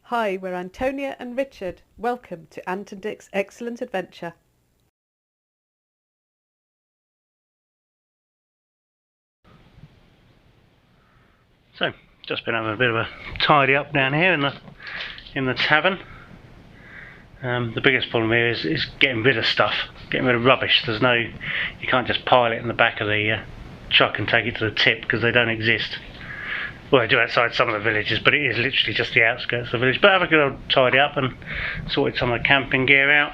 Hi, we're Antonia and Richard. Welcome to Ant and Dick's Excellent Adventure. So, just been having a bit of a tidy up down here in the tavern. The biggest problem here is getting rid of stuff, getting rid of rubbish. You can't just pile it in the back of the truck and take it to the tip because they don't exist. Well, they do outside some of the villages, but it is literally just the outskirts of the village. But have a good old tidy up and sorted some of the camping gear out.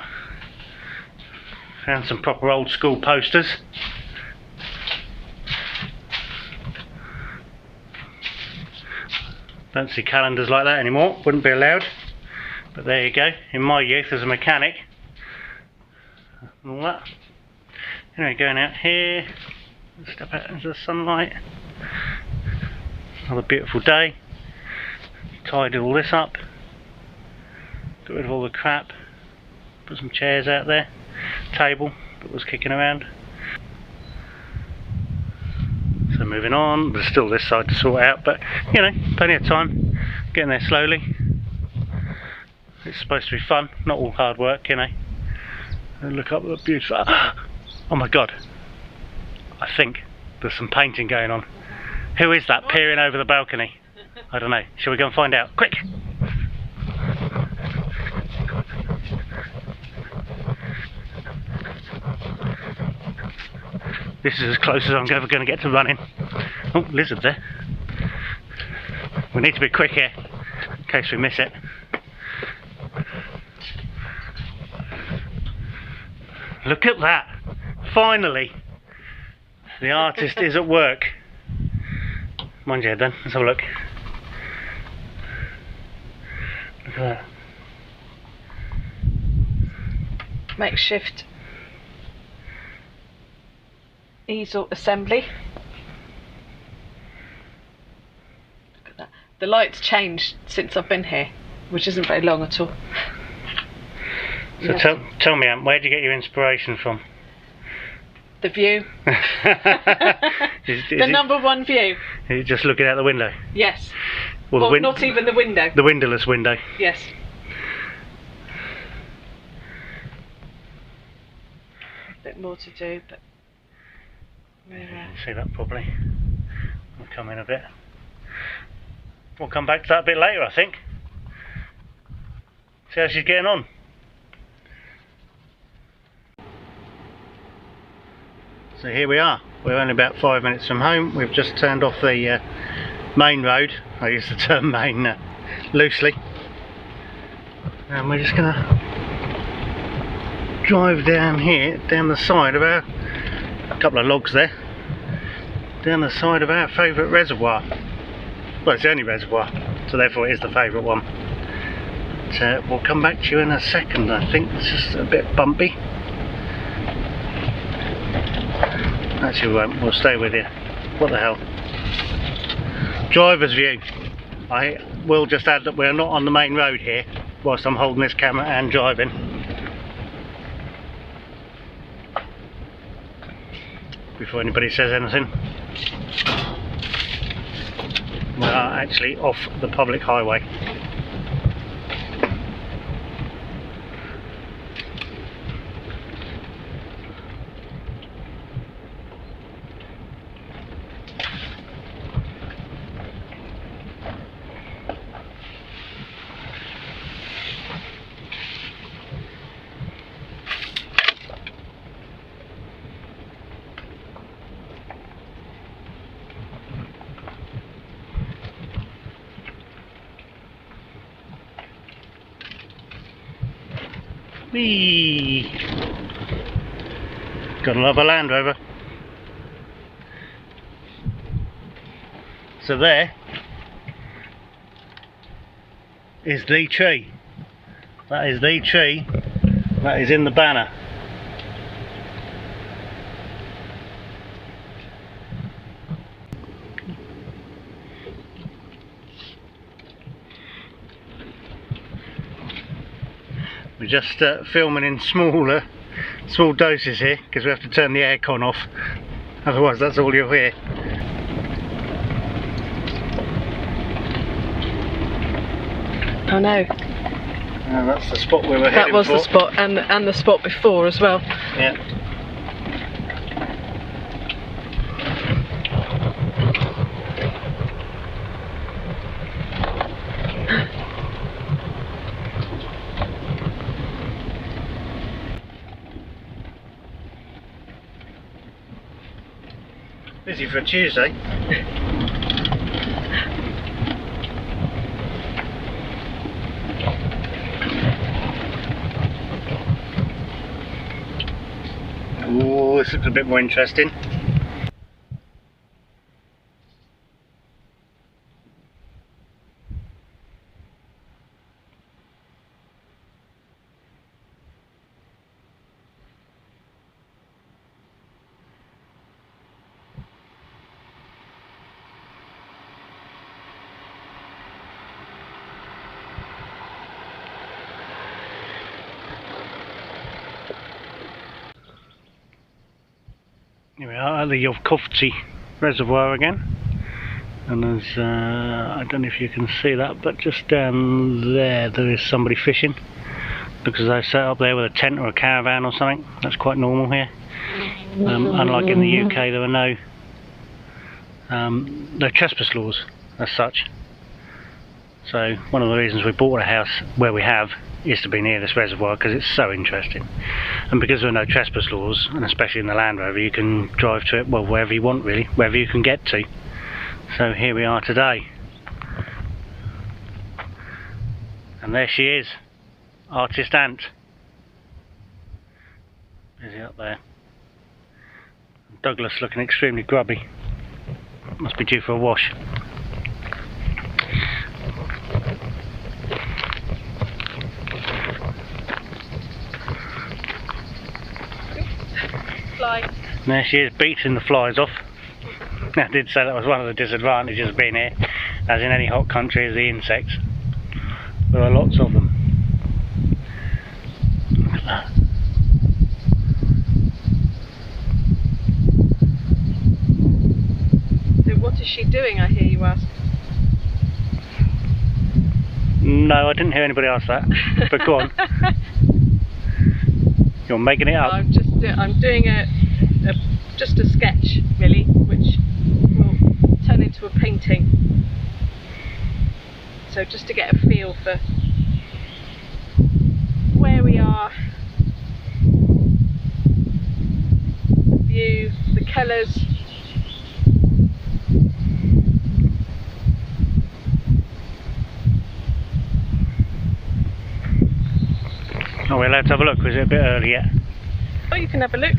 Found some proper old school posters. Don't see calendars like that anymore, wouldn't be allowed. But there you go, in my youth as a mechanic. And all that. Anyway, going out here, step out into the sunlight. Another beautiful day. Tidy all this up. Got rid of all the crap. Put some chairs out there. Table that was kicking around. So moving on, there's still this side to sort out, but you know, plenty of time. Getting there slowly. It's supposed to be fun, not all hard work, you know. And look up at the beautiful. Oh my god. I think there's some painting going on. Who is that peering over the balcony? I don't know. Shall we go and find out? Quick! This is as close as I'm ever going to get to running. Oh, lizard there. We need to be quick here, in case we miss it. Look at that! Finally! The artist is at work. Mind your head then, let's have a look. Look at that. Makeshift easel assembly. Look at that. The light's changed since I've been here, which isn't very long at all. So yes. Tell me, Ant, where did you get your inspiration from? The view. The number one view. Are you just looking out the window? Yes. Well, not even the window. The windowless window. Yes. A bit more to do, but see that properly. We'll come in a bit. We'll come back to that a bit later, I think. See how she's getting on. So here we are. We're only about 5 minutes from home. We've just turned off the main road. I use the term main loosely. And we're just going to drive down here, down the side of a couple of logs there, down the side of our favourite reservoir. Well, it's the only reservoir, so therefore it is the favourite one. But, we'll come back to you in a second. I think it's just a bit bumpy. Actually we won't, we'll stay with you. What the hell? Driver's view. I will just add that we're not on the main road here whilst I'm holding this camera and driving. Before anybody says anything. We are actually off the public highway. Whee! Gotta love a Land Rover. So there is the tree. That is the tree that is in the banner. We're just filming in small doses here because we have to turn the aircon off, otherwise that's all you'll hear. I know. And that's the spot we were heading for. That was the spot, and the spot before as well. Yeah. Busy for a Tuesday. Oh, this looks a bit more interesting. Here we are at the Yovkovci reservoir again, and there's I don't know if you can see that, but just down there is somebody fishing. Looks as though set up there with a tent or a caravan or something. That's quite normal here. Unlike in the UK, there are no trespass laws as such. So one of the reasons we bought a house where we have is to be near this reservoir, because it's so interesting, and because there are no trespass laws, and especially in the Land Rover, you can drive to it, well, wherever you want really, wherever you can get to. So here we are today, and there she is, Artist Ant. Is he up there? Douglas looking extremely grubby, must be due for a wash. Fly. There she is, beating the flies off. I did say that was one of the disadvantages of being here, as in any hot country, is the insects. There are lots of them. Look at that. So what is she doing, I hear you ask? No, I didn't hear anybody ask that, but go on. You're making it up. I'm doing just a sketch, really, which will turn into a painting. So just to get a feel for where we are, the view, the colours. Are we allowed to have a look, or is it a bit early yet? Oh, you can have a look.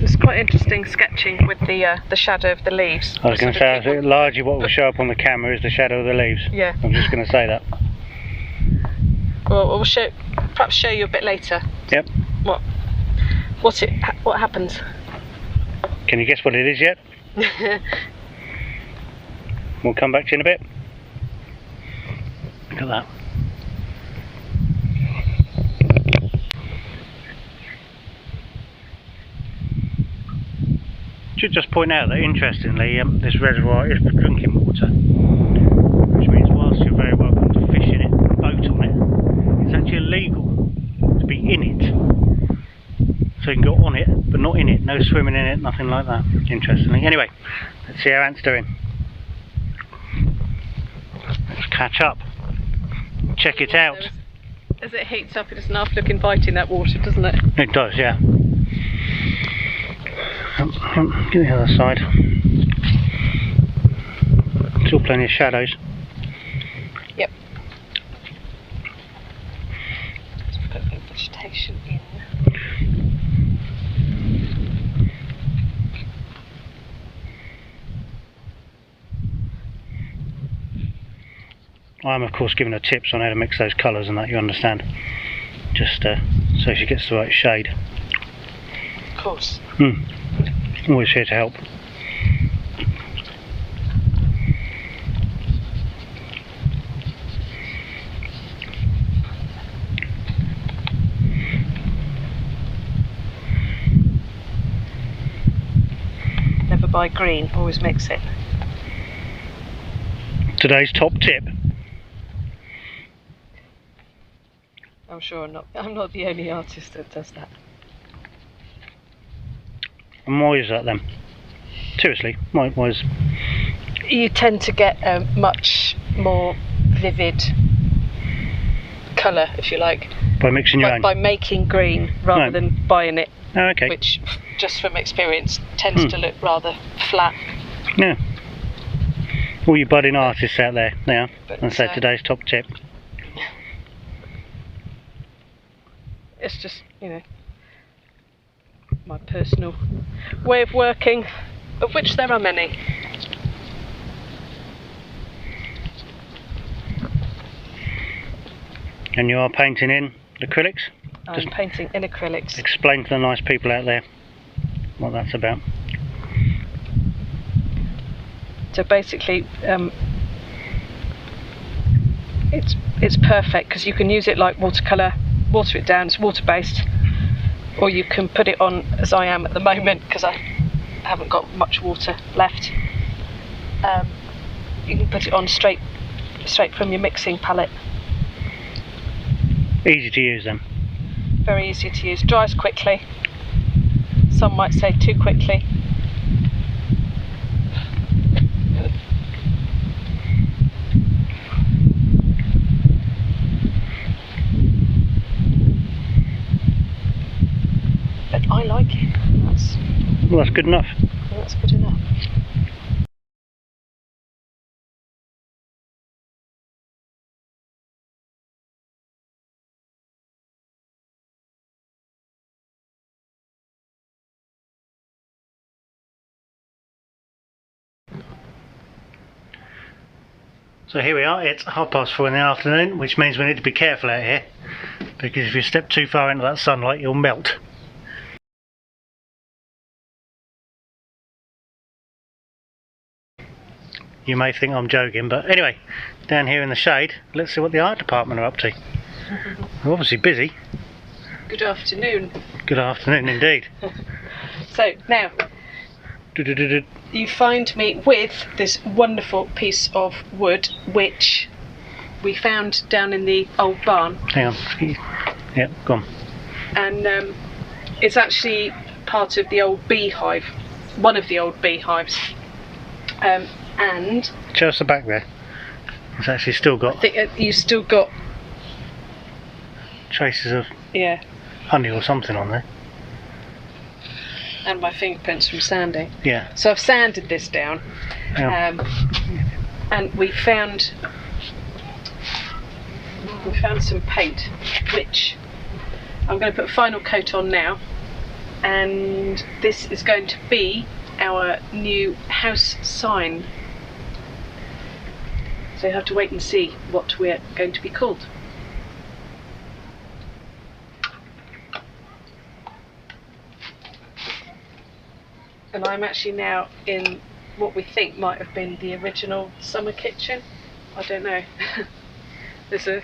It's quite interesting sketching with the shadow of the leaves. I was going to say, I think largely what will show up on the camera is the shadow of the leaves. Yeah. I'm just going to say that. Well, we'll perhaps show you a bit later. Yep. What happens? Can you guess what it is yet? We'll come back to you in a bit. Look at that. Should just point out that interestingly, this reservoir is for drinking water, which means whilst you're very welcome to fish in it, boat on it, it's actually illegal to be in it. So you can go on it, but not in it. No swimming in it, nothing like that. Interestingly. Anyway, let's see how Ant's doing. Let's catch up. Check it out. As it heats up, it doesn't half look inviting, that water, doesn't it? It does, yeah. Get the other side. Still plenty of shadows. Yep. Just put a bit of vegetation in. I'm of course giving her tips on how to mix those colours and that, you understand. Just so she gets the right shade. Of course. Always here to help. Never buy green, always mix it. Today's top tip. I'm sure I'm not the only artist that does that. And why is that then? Seriously, why is... You tend to get a much more vivid colour, if you like, by mixing your own? By making green rather than buying it. Oh, okay. Which, just from experience, tends to look rather flat. Yeah. All you budding artists out there now, and say today's top tip. It's just, you know, my personal way of working, of which there are many. And you are painting in acrylics? I'm painting in acrylics. Explain to the nice people out there what that's about. So basically, it's perfect because you can use it like watercolour, water it down, it's water based, or you can put it on as I am at the moment because I haven't got much water left. You can put it on straight from your mixing palette. Easy to use then? Very easy to use, dries quickly, some might say too quickly. But I like it. Well, that's good enough. That's good enough. So here we are, it's 4:30 in the afternoon, which means we need to be careful out here, because if you step too far into that sunlight you'll melt. You may think I'm joking, but anyway, down here in the shade, let's see what the art department are up to. They're obviously busy. Good afternoon. Good afternoon indeed. So now, you find me with this wonderful piece of wood which we found down in the old barn. Hang on. Yep, go on. And it's actually part of the old beehive, one of the old beehives. And show us the back there. It's actually still got... I think you've still got... traces of honey or something on there. And my fingerprints from sanding. Yeah. So I've sanded this down. And we found some paint, which I'm going to put a final coat on now. And this is going to be our new house sign. So you have to wait and see what we're going to be called. And I'm actually now in what we think might have been the original summer kitchen. I don't know. There's a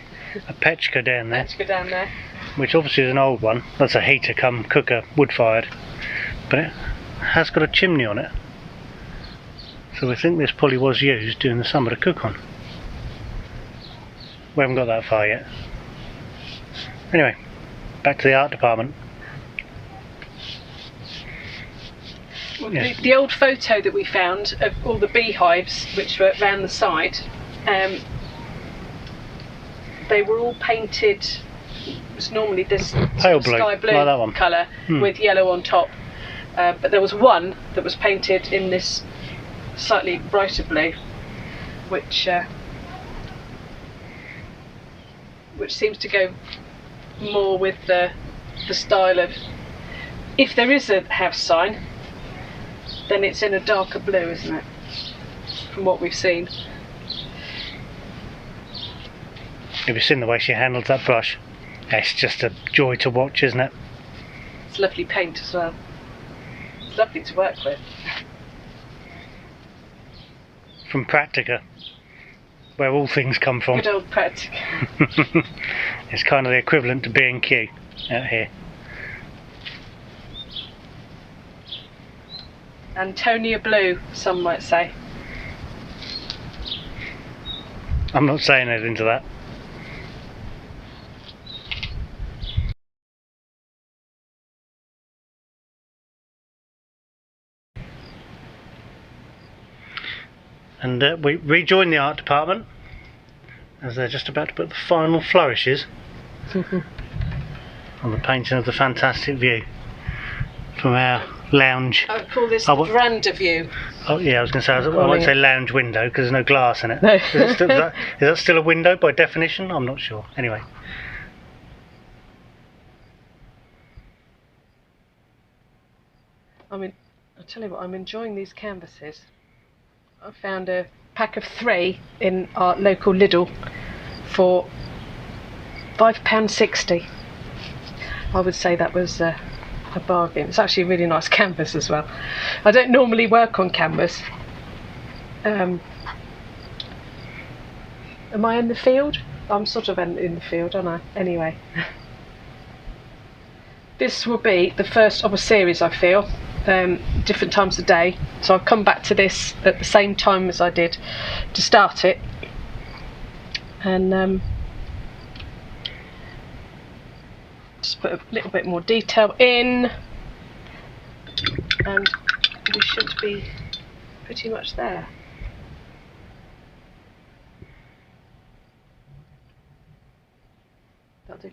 pechka down there. Pechka down there. Which obviously is an old one. That's a heater cum cooker, wood fired. But it has got a chimney on it. So we think this probably was used during the summer to cook on. We haven't got that far yet. Anyway, back to the art department. Well, yes. The old photo that we found of all the beehives which were around the side, they were all painted. It was normally this pale blue, sky blue like that one. Colour with yellow on top, but there was one that was painted in this slightly brighter blue, which seems to go more with the style of, if there is a house sign, then it's in a darker blue, isn't it? From what we've seen. Have you seen the way she handles that brush? It's just a joy to watch, isn't it? It's lovely paint as well. It's lovely to work with. From Practica, where all things come from. Good old Practica. It's kind of the equivalent to B&Q out here. Antonia blue, some might say. I'm not saying anything to that. And we rejoined the art department as they're just about to put the final flourishes on the painting of the fantastic view from our lounge. I would call this the veranda view. Oh yeah, I was going to say, I won't say lounge window because there's no glass in it. No. Is that still a window by definition? I'm not sure. Anyway. I mean, I'll tell you what, I'm enjoying these canvases. I found a pack of 3 in our local Lidl for £5.60. I would say that was a bargain. It's actually a really nice canvas as well. I don't normally work on canvas. Am I in the field? I'm sort of in the field, aren't I? Anyway. This will be the first of a series, I feel. Different times of day, so I'll come back to this at the same time as I did to start it, and just put a little bit more detail in, and we should be pretty much there. That'll do.